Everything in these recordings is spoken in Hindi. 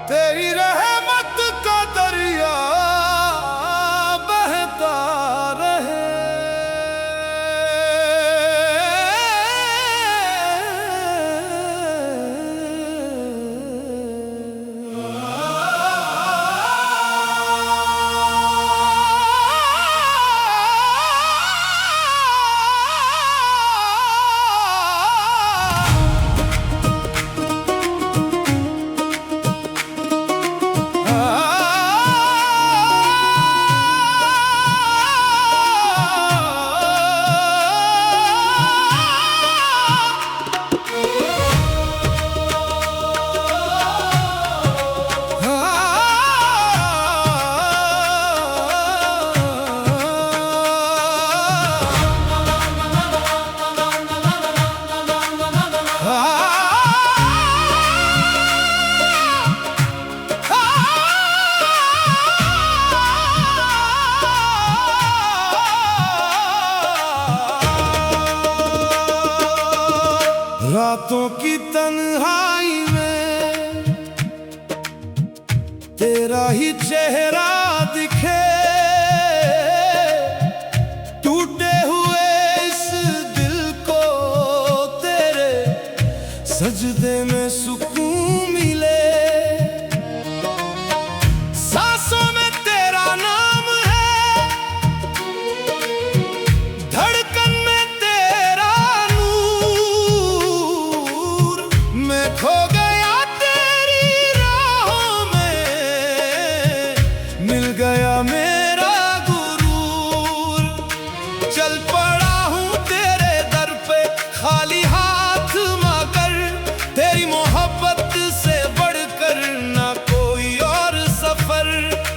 तेरी रहमत का दरिया बहता रहे। रातों की तन्हाई में तेरा ही चेहरा दिखे, टूटे हुए इस दिल को तेरे सजदे में सुकून मिले। सांसों में तेरा नाम है, धड़कन में तेरा नूर। मैं खो गया तेरी राहों में, मिल गया मेरा गुरूर। चल पड़ा हूँ तेरे दर पे खाली हाथ मगर, तेरी मोहब्बत से बढ़कर ना कोई और सफर।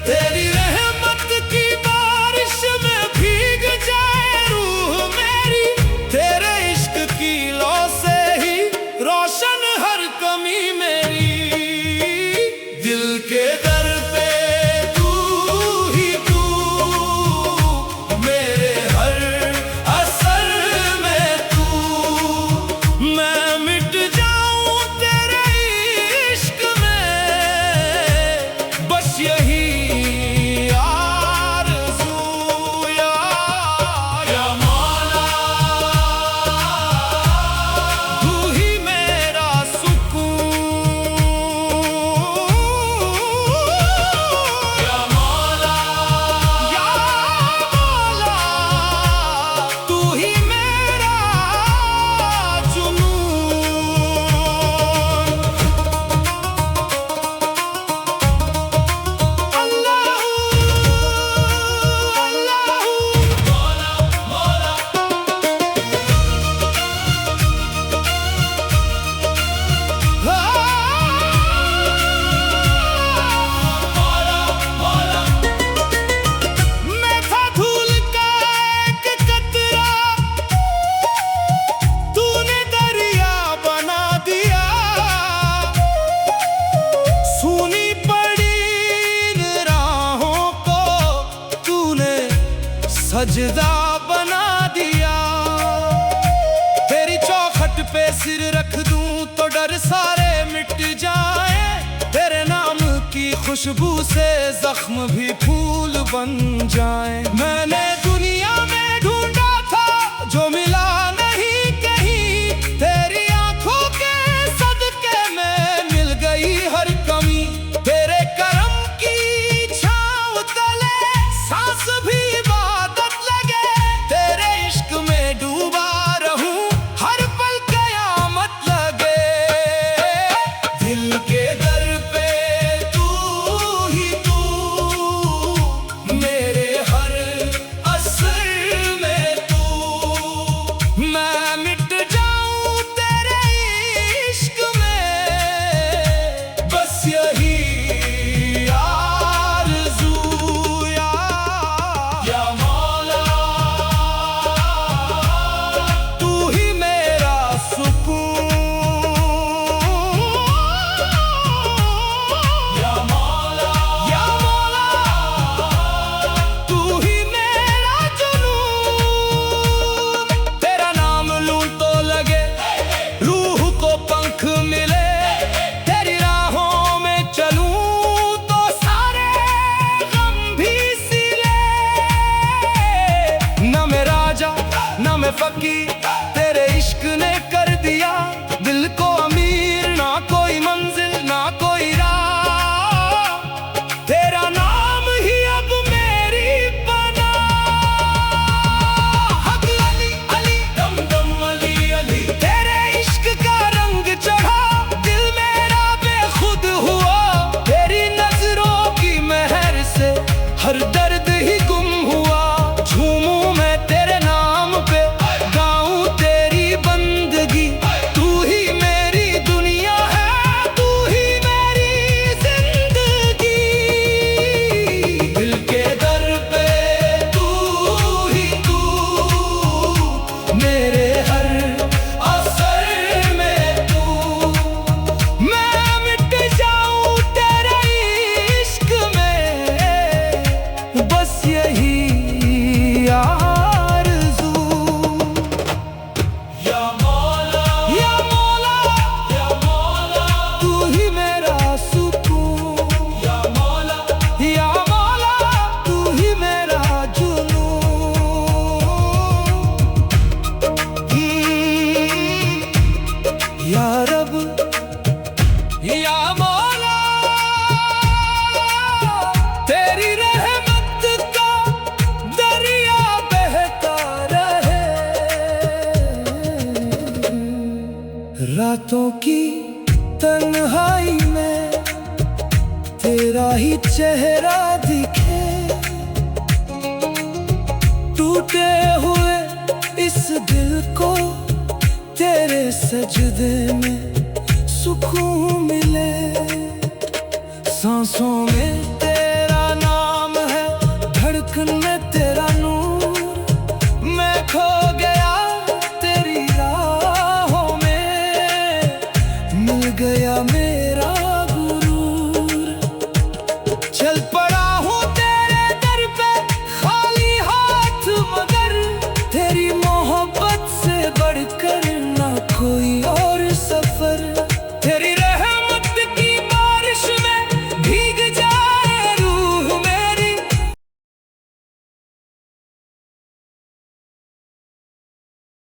तेरी रहमत की बारिश में भीग जाए रूह मेरी, तेरे इश्क की लौ से ही रोशन हर कमी मेरी। दिल के दर पे तू ही तू, मेरे हर असर में तू। मैं मिट जाऊं तेरे इश्क में, बस यही आरज़ू। या मौला तू ही मेरा सुकून। या मौला तू ही मेरा जुनून। अल्लाह मैं था धूल का एक कतरा, तूने दरिया बना दिया। सूनी पड़ी इन राहों को तूने सजदा बना दिया। तेरी चौखट पे सिर रख दूं तो डर सारे मिट जाए, तेरे नाम की खुशबू से जख्म भी फूल बन जाए। मैंने दुनिया में ढूंढा था जो मिला नहीं कहीं, तेरी आंखों के सदके में मिल गई हर कमी। तेरे करम की छाँव तले सांस भी इबादत लगे, तेरे इश्क में डूबा रहूं हर पल कयामत लगे। दिल के दर पे तू ही तू, मेरे हर असर में तू। ही गुम हुआ। झूमूं मैं तेरे नाम पे, गाऊं तेरी बंदगी। तू ही मेरी दुनिया है, तू ही मेरी जिंदगी। दिल के दर पे तू ही तू, मेरे हर असर में तू। मैं मिट जाऊं तेरे इश्क में, बस यही आरज़ू। या मौला, या मौला, या मौला, तू ही मेरा सुकून। या मौला, या मौला, तू ही मेरा जुनून। या रब, या मौला, तेरी रहमत का दरिया बहता रहे। रातों की तन्हाई में तेरा ही चेहरा दिखे। टूटे हुए इस दिल को तेरे सजदे में सुकून मिले। सांसों में तेरा नाम है, धड़कन में